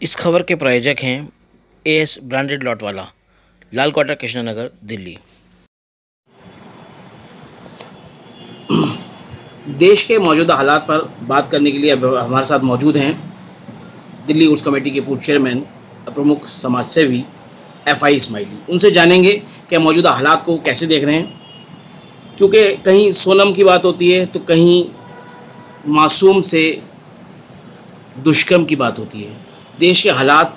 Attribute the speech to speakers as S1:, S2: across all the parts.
S1: इस खबर के प्रायोजक हैं एएस ब्रांडेड लॉट वाला, लाल क्वार्टर, कृष्णनगर, दिल्ली। देश के मौजूदा हालात पर बात करने के लिए अब हमारे साथ मौजूद हैं दिल्ली उर्स कमेटी के पूर्व चेयरमैन, प्रमुख समाज सेवी FI इस्माइली। उनसे जानेंगे कि मौजूदा हालात को कैसे देख रहे हैं, क्योंकि कहीं सोनम की बात होती है तो कहीं मासूम से दुष्कर्म की बात होती है। देश के हालात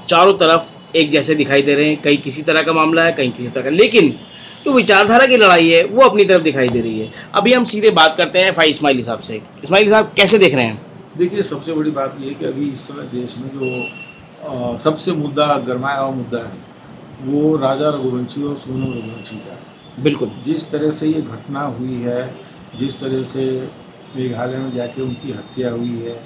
S1: चारों तरफ एक जैसे दिखाई दे रहे हैं, कहीं किसी तरह का मामला है, कहीं किसी तरह का, लेकिन जो विचारधारा की लड़ाई है वो अपनी तरफ दिखाई दे रही है। अभी हम सीधे बात करते हैं FI इस्माइली साहब से। इस्माइली साहब, कैसे देख रहे हैं?
S2: देखिए, सबसे बड़ी बात ये है कि अभी इस समय देश में जो सबसे मुद्दा गरमाया हुआ मुद्दा है वो राजा रघुवंशी और सोनम रघुवंशी का है।
S1: बिल्कुल।
S2: जिस तरह से ये घटना हुई है, जिस तरह से मेघालय में जाके उनकी हत्या हुई है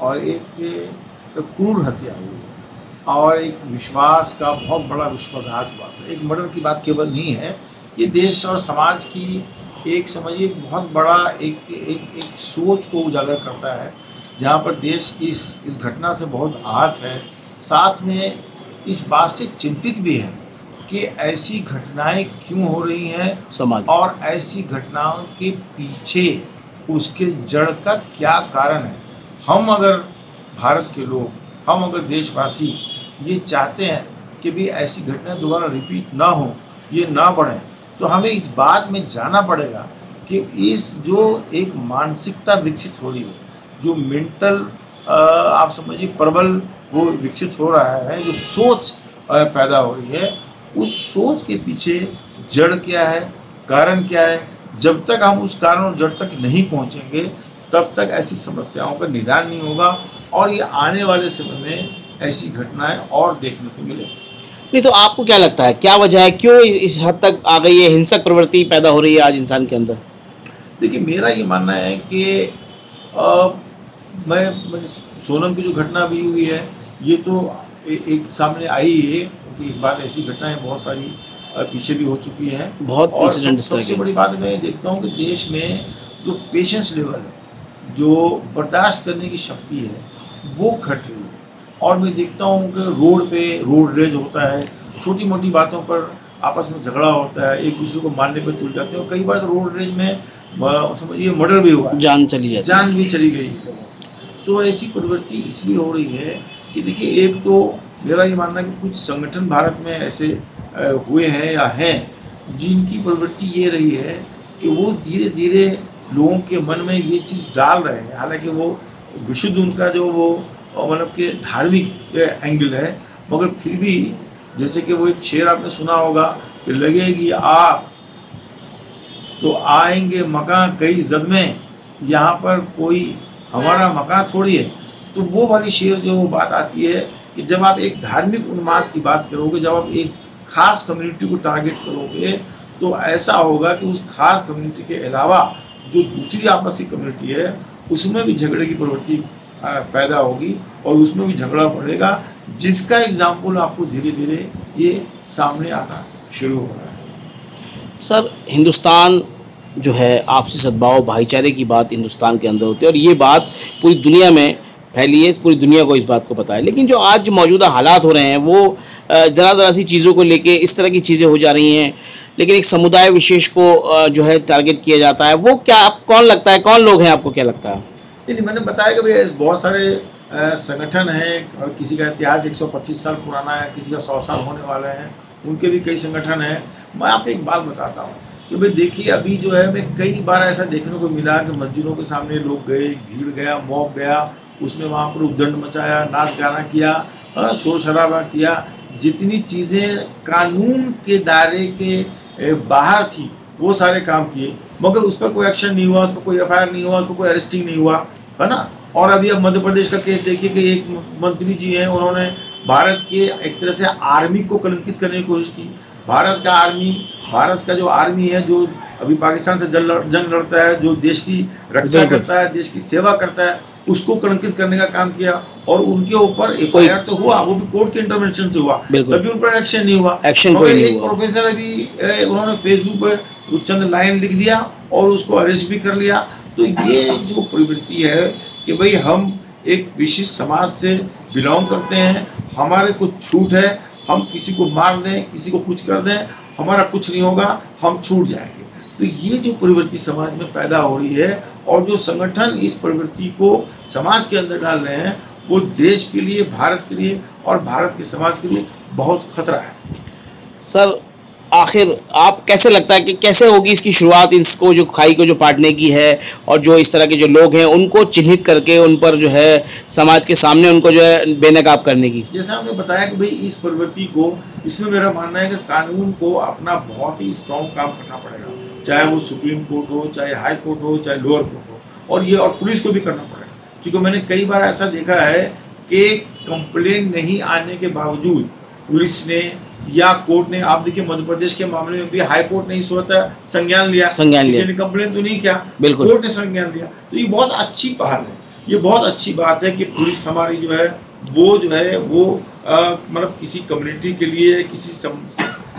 S2: और एक क्रूर हत्या हुई है और एक विश्वास का बहुत बड़ा विश्वासघात हुआ है। एक मर्डर की बात केवल नहीं है, ये देश और समाज की एक समझिए बहुत बड़ा एक सोच को उजागर करता है, जहाँ पर देश इस घटना से बहुत आहत है। साथ में इस बात से चिंतित भी है कि ऐसी घटनाएं क्यों हो रही हैं
S1: समाज
S2: और ऐसी घटनाओं के पीछे उसके जड़ का क्या कारण है। हम अगर भारत के लोग, हम अगर देशवासी ये चाहते हैं कि भी ऐसी घटना दोबारा रिपीट ना हो, ये ना बढ़े, तो हमें इस बात में जाना पड़ेगा कि इस जो एक मानसिकता विकसित हो रही है, जो मेंटल आप समझिए प्रबल वो विकसित हो रहा है, जो सोच पैदा हो रही है, उस सोच के पीछे जड़ क्या है, कारण क्या है। जब तक हम उस कारण और जड़ तक नहीं पहुंचेंगे तब तक ऐसी समस्याओं का निदान नहीं होगा और ये आने वाले समय में ऐसी घटनाएं और देखने को मिलेंगी।
S1: नहीं तो आपको क्या लगता है, क्या वजह है, क्यों इस हद तक आ गई है, हिंसक प्रवृत्ति पैदा हो रही है आज इंसान के अंदर?
S2: देखिए, मेरा ये मानना है कि मैं सोनम की जो घटना भी हुई है ये तो एक सामने आई है कि एक बात, ऐसी घटनाएं बहुत सारी पीछे भी हो चुकी हैं।
S1: बहुत
S2: और
S1: इंसिडेंट्स
S2: सबसे बड़ी बात मैं देखता हूँ कि देश में जो पेशेंस लेवल है, जो बर्दाश्त करने की शक्ति है, वो घट रही है। और मैं देखता हूँ कि रोड पे रोड रेज होता है, छोटी मोटी बातों पर आपस में झगड़ा होता है, एक दूसरे को मारने पर तुल जाते हैं। कई बार तो रोड रेज में समझिए मर्डर भी हुआ,
S1: जान चली जाती,
S2: जान भी चली गई। तो ऐसी प्रवृत्ति इसलिए हो रही है कि देखिए, एक तो मेरा ये मानना है कि कुछ संगठन भारत में ऐसे हुए हैं या हैं जिनकी प्रवृत्ति ये रही है कि वो धीरे धीरे लोगों के मन में ये चीज़ डाल रहे हैं। हालांकि वो विशुद्ध उनका जो वो मतलब कि धार्मिक एंगल है, मगर फिर भी जैसे कि वो एक शेर आपने सुना होगा कि लगेगी आग तो आएंगे मकान कई जद में, यहाँ पर कोई हमारा मकान थोड़ी है। तो वो वाली शेर जो वो बात आती है कि जब आप एक धार्मिक उन्माद की बात करोगे, जब आप एक खास कम्युनिटी को टारगेट करोगे, तो ऐसा होगा कि उस खास कम्युनिटी के अलावा जो दूसरी आपस की कम्युनिटी है उसमें भी झगड़े की प्रवृत्ति पैदा होगी और उसमें भी झगड़ा बढ़ेगा, जिसका एग्जाम्पल आपको धीरे धीरे ये सामने आना शुरू हो रहा है।
S1: सर, हिंदुस्तान जो है आपसी सद्भाव भाईचारे की बात हिंदुस्तान के अंदर होती है और ये बात पूरी दुनिया में फैली है, पूरी दुनिया को इस बात को पता है। लेकिन जो आज मौजूदा हालात हो रहे हैं वो ज़रा सी चीज़ों को लेके इस तरह की चीज़ें हो जा रही हैं, लेकिन एक समुदाय विशेष को जो है टारगेट किया जाता है। वो क्या, आप कौन लगता है, कौन लोग हैं, आपको क्या लगता है?
S2: नहीं, मैंने बताया कि भैया बहुत सारे संगठन हैं और किसी का इतिहास 125 साल पुराना है, किसी का 100 साल होने वाला है, उनके भी कई संगठन हैं। मैं आपको एक बात बताता हूँ कि भाई देखिए, अभी जो है मैं कई बार ऐसा देखने को मिला कि मस्जिदों के सामने लोग गए, भीड़ गया, मॉब गया, उसने वहाँ पर उद्दंड मचाया, नाच गाना किया, शोर शराबा किया। जितनी चीज़ें कानून के दायरे के बाहर थी वो सारे काम किए, मगर उस पर कोई एक्शन नहीं हुआ, उस पर कोई FIR नहीं हुआ, उस पर कोई अरेस्टिंग नहीं हुआ, है ना। और अभी अब मध्य प्रदेश का केस देखिए कि एक मंत्री जी हैं, उन्होंने भारत के एक तरह से आर्मी को कलंकित करने की कोशिश की। भारत का जो आर्मी है, जो अभी पाकिस्तान से जंग लड़ता है, जो देश की रक्षा करता है, देश की सेवा करता है, उसको कलंकित करने का काम किया। और उनके ऊपर FIR तो हुआ, वो भी कोर्ट के इंटरवेंशन से हुआ, तभी उन पर एक्शन नहीं हुआ। मगर एक प्रोफेसर अभी उन्होंने फेसबुक पे चंद लाइन लिख दिया और उसको अरेस्ट भी कर लिया। तो ये जो प्रवृत्ति है कि भाई हम एक विशिष्ट समाज से बिलोंग करते हैं, हमारे कुछ छूट है, हम किसी को मार दें, किसी को कुछ कर दें, हमारा कुछ नहीं होगा, हम छूट जाएंगे। तो ये जो प्रवृत्ति समाज में पैदा हो रही है और जो संगठन इस प्रवृत्ति को समाज के अंदर डाल रहे हैं, वो देश के लिए, भारत के लिए और भारत के समाज के लिए बहुत खतरा है।
S1: सर, आखिर आप कैसे लगता है कि कैसे होगी इसकी शुरुआत, इसको जो खाई को जो पाटने की है, और जो इस तरह के जो लोग हैं उनको चिन्हित करके उन पर जो है समाज के सामने उनको जो है बेनकाब करने की?
S2: जैसा आपने बताया कि भाई इस प्रवृत्ति को, इसमें मेरा मानना है कि कानून को अपना बहुत ही स्ट्रॉन्ग काम करना पड़ेगा, चाहे वो सुप्रीम कोर्ट हो, चाहे हाई कोर्ट हो, चाहे लोअर कोर्ट हो, और पुलिस को भी करना पड़ेगा। क्योंकि मैंने कई बार ऐसा देखा है कि कंप्लेन नहीं आने के बावजूद पुलिस ने या कोर्ट ने, आप देखिए मध्य प्रदेश के मामले में भी हाई कोर्ट ने स्वतः संज्ञान लिया, किसी ने कंप्लेन तो नहीं किया, कोर्ट ने संज्ञान लिया। तो ये बहुत अच्छी पहल है, ये बहुत अच्छी बात है कि पुलिस हमारी जो है वो मतलब किसी कम्युनिटी के लिए, किसी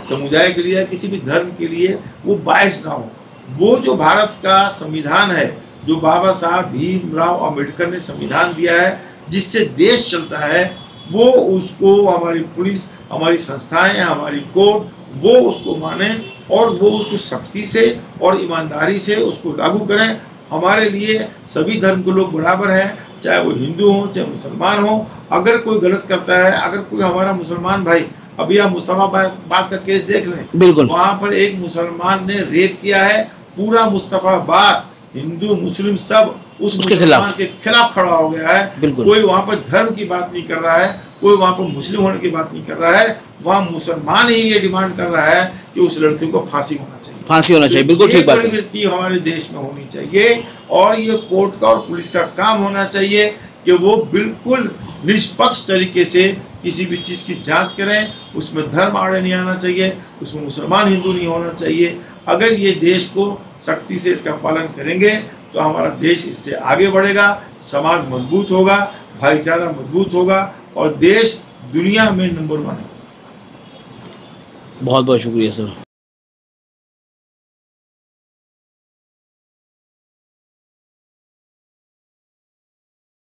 S2: समुदाय के लिए, किसी भी धर्म के लिए वो बायस ना हो। वो जो भारत का संविधान है, जो बाबा साहब भीमराव अम्बेडकर ने संविधान दिया है, जिससे देश चलता है, वो उसको हमारी पुलिस, हमारी संस्थाएं, हमारी कोर्ट, वो उसको माने और वो उसको सख्ती से और ईमानदारी से उसको लागू करें। हमारे लिए सभी धर्म के लोग बराबर हैं, चाहे वो हिंदू हो, चाहे मुसलमान हो। अगर कोई गलत करता है, अगर कोई हमारा मुसलमान भाई, अभी आप मुस्तफाबाद का केस देख लें,
S1: बिल्कुल,
S2: वहां पर एक मुसलमान ने रेप किया है, पूरा मुस्तफाबाद हिंदू मुस्लिम सब उसके खिलाफ खड़ा हो गया है। कोई वहां पर धर्म की बात नहीं कर रहा है, कोई वहां पर मुस्लिम होने की बात नहीं कर रहा है, वहां मुसलमान ही ये डिमांड कर रहा है कि उस लड़की को फांसी होना चाहिए।
S1: बिल्कुल ठीक बात है।
S2: प्रवृत्ति हमारे देश में होनी चाहिए और ये कोर्ट का और पुलिस का काम होना चाहिए कि वो बिल्कुल निष्पक्ष तरीके से किसी भी चीज की जांच करें, उसमें धर्म आड़े नहीं आना चाहिए, उसमें मुसलमान हिंदू नहीं होना चाहिए। अगर ये देश को सख्ती से इसका पालन करेंगे तो हमारा देश इससे आगे बढ़ेगा, समाज मजबूत होगा, भाईचारा मजबूत होगा और देश दुनिया में नंबर 1 होगा।
S1: बहुत बहुत शुक्रिया सर।